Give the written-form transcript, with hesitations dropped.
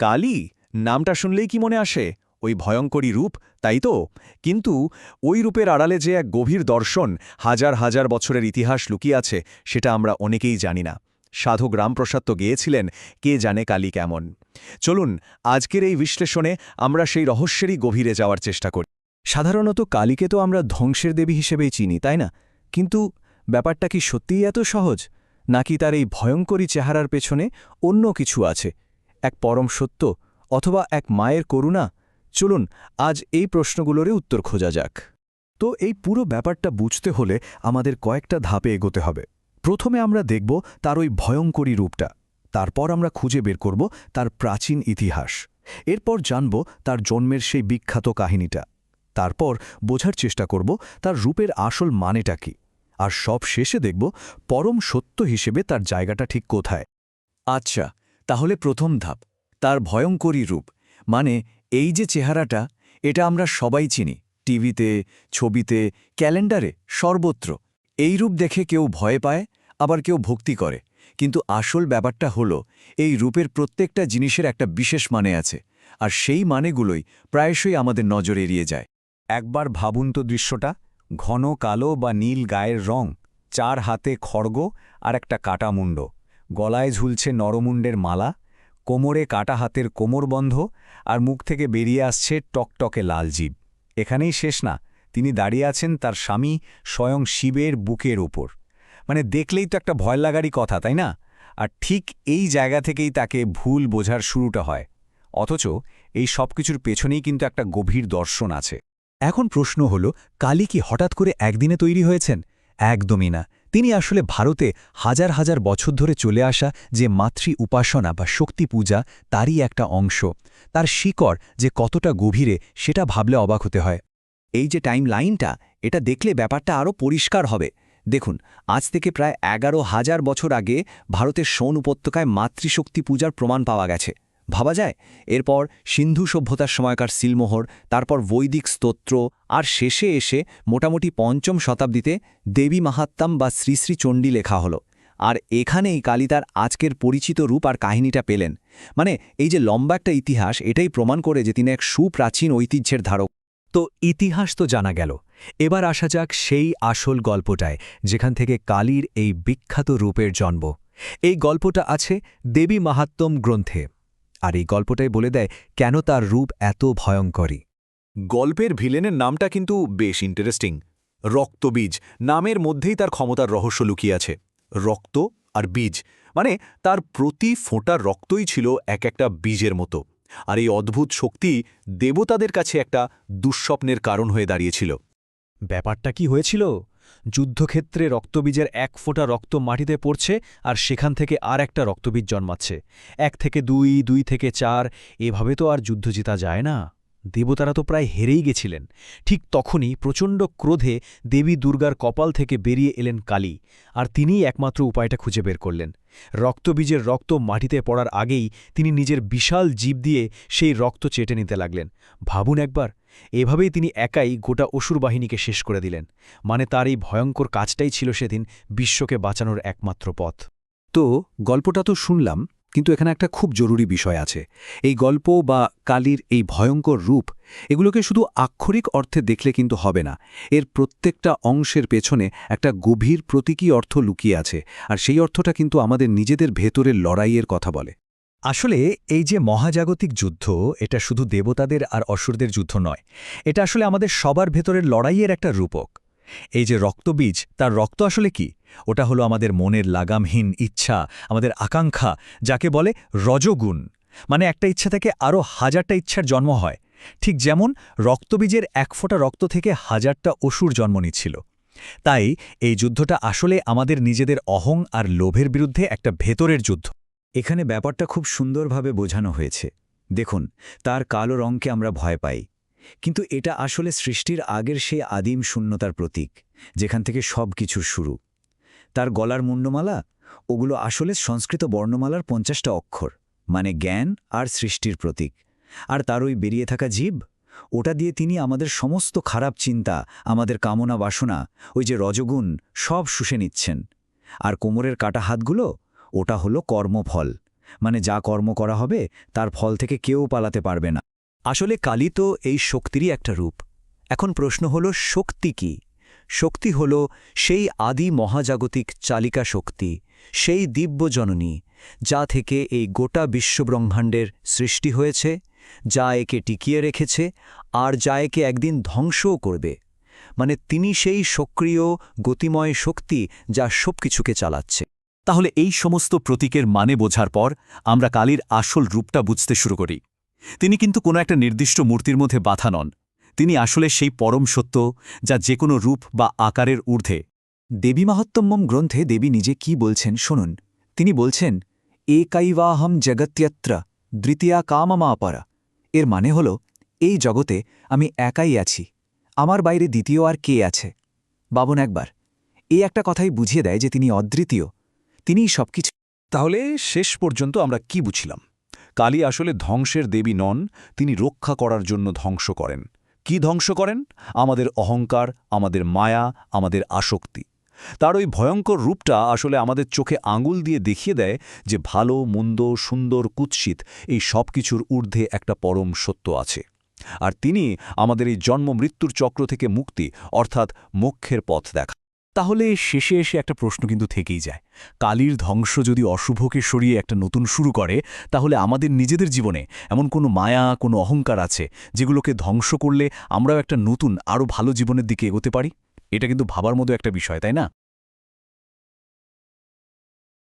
কালী নামটা শুনলেই কি মনে আসে? ওই ভয়ঙ্করী রূপ, তাই তো? কিন্তু ওই রূপের আড়ালে যে এক গভীর দর্শন, হাজার হাজার বছরের ইতিহাস লুকিয়ে আছে, সেটা আমরা অনেকেই জানি না। সাধক রামপ্রসাদ তো গেয়েছিলেন, কে জানে কালী কেমন। চলুন আজকের এই বিশ্লেষণে আমরা সেই রহস্যেরই গভীরে যাওয়ার চেষ্টা করি। সাধারণত কালীকে তো আমরা ধ্বংসের দেবী হিসেবেই চিনি, তাই না? কিন্তু ব্যাপারটা কি সত্যিই এত সহজ, নাকি তার এই ভয়ঙ্করী চেহারার পেছনে অন্য কিছু আছে? এক পরম সত্য, অথবা এক মায়ের করুণা? চলুন আজ এই প্রশ্নগুলোরে উত্তর খোঁজা যাক। তো এই পুরো ব্যাপারটা বুঝতে হলে আমাদের কয়েকটা ধাপে এগোতে হবে। প্রথমে আমরা দেখব তার ওই ভয়ঙ্করী রূপটা, তারপর আমরা খুঁজে বের করব তার প্রাচীন ইতিহাস, এরপর জানব তার জন্মের সেই বিখ্যাত কাহিনীটা, তারপর বোঝার চেষ্টা করব তার রূপের আসল মানেটা কি, আর সব শেষে দেখব পরম সত্য হিসেবে তার জায়গাটা ঠিক কোথায়। আচ্ছা, তাহলে প্রথম ধাপ, তার ভয়ঙ্করী রূপ। মানে এই যে চেহারাটা, এটা আমরা সবাই চিনি, টিভিতে, ছবিতে, ক্যালেন্ডারে, সর্বত্র। এই রূপ দেখে কেউ ভয় পায়, আবার কেউ ভক্তি করে। কিন্তু আসল ব্যাপারটা হলো, এই রূপের প্রত্যেকটা জিনিসের একটা বিশেষ মানে আছে, আর সেই মানেগুলোই প্রায়শই আমাদের নজর এড়িয়ে যায়। একবার ভাবুন তো দৃশ্যটা, ঘন কালো বা নীল গায়ের রং, 4 হাতে খড়গ আর একটা কাটা মুন্ড, গলায় ঝুলছে নরমুণ্ডের মালা, কোমরে কাটা হাতের কোমরবন্ধ, আর মুখ থেকে বেরিয়ে আসছে টকটকে লাল জিভ। এখানেই শেষ না, তিনি দাঁড়িয়ে আছেন তার স্বামী স্বয়ং শিবের বুকের উপর। মানে দেখলেই তো একটা ভয় লাগারই কথা, তাই না? আর ঠিক এই জায়গা থেকেই তাকে ভুল বোঝার শুরুটা হয়। অথচ এই সব কিছুর পেছনেই কিন্তু একটা গভীর দর্শন আছে। এখন প্রশ্ন হল, কালী কি হঠাৎ করে একদিনে তৈরি হয়েছেন? একদমই না। তিনি আসলে ভারতে হাজার হাজার বছর ধরে চলে আসা যে মাতৃ উপাসনা বা শক্তি পূজা, তারই একটা অংশ। তার শিকড় যে কতটা গভীরে, সেটা ভাবলে অবাক হতে হয়। এই যে টাইম লাইনটা, এটা দেখলে ব্যাপারটা আরও পরিষ্কার হবে। দেখুন, আজ থেকে প্রায় 11,000 বছর আগে ভারতের সোন উপত্যকায় মাতৃশক্তি পূজার প্রমাণ পাওয়া গেছে। ভাবা যায়, এরপর সিন্ধু সভ্যতার সময়কার সিলমোহর, তারপর বৈদিক স্তোত্র, আর শেষে এসে মোটামুটি 5ম শতাব্দীতে দেবী মাহাত্ম্যম বা শ্রী শ্রী চণ্ডী লেখা হলো। আর এখানেই কালী তার আজকের পরিচিত রূপ আর কাহিনীটা পেলেন। মানে এই যে লম্বা একটা ইতিহাস, এটাই প্রমাণ করে যে তিনি এক সুপ্রাচীন ঐতিহ্যের ধারক। তো ইতিহাস তো জানা গেল, এবার আসা যাক সেই আসল গল্পটায়, যেখান থেকে কালীর এই বিখ্যাত রূপের জন্ম। এই গল্পটা আছে দেবী মাহাত্ম্যম গ্রন্থে, আর এই গল্পটাই বলে দেয় কেন তার রূপ এত ভয়ঙ্করী। গল্পের ভিলেনের নামটা কিন্তু বেশ ইন্টারেস্টিং। রক্তবীজ, নামের মধ্যেই তার ক্ষমতার রহস্য লুকিয়ে আছে। রক্ত আর বীজ, মানে তার প্রতি ফোঁটা রক্তই ছিল এক একটা বীজের মতো। আর এই অদ্ভুত শক্তি দেবতাদের কাছে একটা দুঃস্বপ্নের কারণ হয়ে দাঁড়িয়েছিল। ব্যাপারটা কি হয়েছিল? যুদ্ধক্ষেত্রে রক্তবীজের 1 ফোঁটা রক্ত মাটিতে পড়ছে, আর সেখান থেকে আর একটা রক্তবীজ জন্মাচ্ছে। 1 থেকে 2, 2 থেকে 4, এভাবে তো আর যুদ্ধ জেতা যায় না। দেবতারা তো প্রায় হেরেই গেছিলেন। ঠিক তখনই প্রচণ্ড ক্রোধে দেবী দুর্গার কপাল থেকে বেরিয়ে এলেন কালী, আর তিনিই একমাত্র উপায়টা খুঁজে বের করলেন। রক্তবীজের রক্ত মাটিতে পড়ার আগেই তিনি নিজের বিশাল জিভ দিয়ে সেই রক্ত চেটে নিতে লাগলেন। ভাবুন একবার, এভাবেই তিনি একাই গোটা অসুর বাহিনীকে শেষ করে দিলেন। মানে তার এই ভয়ঙ্কর কাজটাই ছিল সেদিন বিশ্বকে বাঁচানোর একমাত্র পথ। তো গল্পটা তো শুনলাম, কিন্তু এখানে একটা খুব জরুরি বিষয় আছে। এই গল্প বা কালীর এই ভয়ঙ্কর রূপ, এগুলোকে শুধু আক্ষরিক অর্থে দেখলে কিন্তু হবে না। এর প্রত্যেকটা অংশের পেছনে একটা গভীর প্রতীকী অর্থ লুকিয়ে আছে, আর সেই অর্থটা কিন্তু আমাদের নিজেদের ভেতরের লড়াইয়ের কথা বলে। আসলে এই যে মহাজাগতিক যুদ্ধ, এটা শুধু দেবতাদের আর অসুরদের যুদ্ধ নয়, এটা আসলে আমাদের সবার ভেতরের লড়াইয়ের একটা রূপক। এই যে রক্তবীজ, তার রক্ত আসলে কি? ওটা হলো আমাদের মনের লাগামহীন ইচ্ছা, আমাদের আকাঙ্ক্ষা, যাকে বলে রজোগুণ। মানে একটা ইচ্ছা থেকে আরও হাজারটা ইচ্ছার জন্ম হয়। ঠিক যেমন রক্তবীজের 1 ফোঁটা রক্ত থেকে হাজারটা অসুর জন্ম নিচ্ছিল। তাই এই যুদ্ধটা আসলে আমাদের নিজেদের অহং আর লোভের বিরুদ্ধে একটা ভেতরের যুদ্ধ। এখানে ব্যাপারটা খুব সুন্দরভাবে বোঝানো হয়েছে। দেখুন, তার কালো রঙকে আমরা ভয় পাই, কিন্তু এটা আসলে সৃষ্টির আগের সেই আদিম শূন্যতার প্রতীক, যেখান থেকে সব কিছুর শুরু। তার গলার মুন্ডমালা, ওগুলো আসলে সংস্কৃত বর্ণমালার 50টা অক্ষর, মানে জ্ঞান আর সৃষ্টির প্রতীক। আর তার ওই বেরিয়ে থাকা জিভ, ওটা দিয়ে তিনি আমাদের সমস্ত খারাপ চিন্তা, আমাদের কামনা বাসনা, ওই যে রজগুণ, সব শুষে নিচ্ছেন। আর কোমরের কাটা হাতগুলো, ওটা হলো কর্মফল, মানে যা কর্ম করা হবে তার ফল থেকে কেউ পালাতে পারবে না। আসলে কালী তো এই শক্তিরই একটা রূপ। এখন প্রশ্ন হলো শক্তি কি? শক্তি হল সেই আদি মহাজাগতিক চালিকা শক্তি, সেই দিব্য জননী, যা থেকে এই গোটা বিশ্বব্রহ্মাণ্ডের সৃষ্টি হয়েছে, যা একে টিকিয়ে রেখেছে আর যা একে একদিন ধ্বংসও করবে। মানে তিনি সেই সক্রিয় গতিময় শক্তি যা সবকিছুকে চালাচ্ছে। তাহলে এই সমস্ত প্রতীকের মানে বোঝার পর আমরা কালীর আসল রূপটা বুঝতে শুরু করি। তিনি কিন্তু কোনো একটা নির্দিষ্ট মূর্তির মধ্যে বাধা নন। তিনি আসলে সেই পরম সত্য যা যে কোনো রূপ বা আকারের ঊর্ধ্বে। দেবী মাহাত্ম্যম গ্রন্থে দেবী নিজে কি বলছেন শুনুন। তিনি বলছেন, একৈবাহম জগত্যত্র দ্বিতীয়া কামমাপরা। এর মানে হল, এই জগতে আমি একাই আছি, আমার বাইরে দ্বিতীয় আর কে আছে? ভাবুন একবার, এই একটা কথাই বুঝিয়ে দেয় যে তিনি অদ্বিতীয়, তিনিই সবকিছু। তাহলে শেষ পর্যন্ত আমরা কি বুঝলাম? কালী আসলে ধ্বংসের দেবী নন, তিনি রক্ষা করার জন্য ধ্বংস করেন। কি ধ্বংস করেন? আমাদের অহংকার, আমাদের মায়া, আমাদের আসক্তি। তার ওই ভয়ঙ্কর রূপটা আসলে আমাদের চোখে আঙুল দিয়ে দেখিয়ে দেয় যে ভালো, মন্দ, সুন্দর, কুৎসিত এই সব কিছুর ঊর্ধ্বে একটা পরম সত্য আছে। আর তিনি আমাদের এই জন্ম মৃত্যুর চক্র থেকে মুক্তি অর্থাৎ মোক্ষের পথ দেখা। তাহলে শেষে এসে একটা প্রশ্ন কিন্তু থেকেই যায়। কালীর ধ্বংস যদি অশুভকে সরিয়ে একটা নতুন শুরু করে, তাহলে আমাদের নিজেদের জীবনে এমন কোনো মায়া, কোনো অহংকার আছে যেগুলোকে ধ্বংস করলে আমরাও একটা নতুন, আরও ভালো জীবনের দিকে এগোতে পারি? এটা কিন্তু ভাবার মতো একটা বিষয়, তাই না?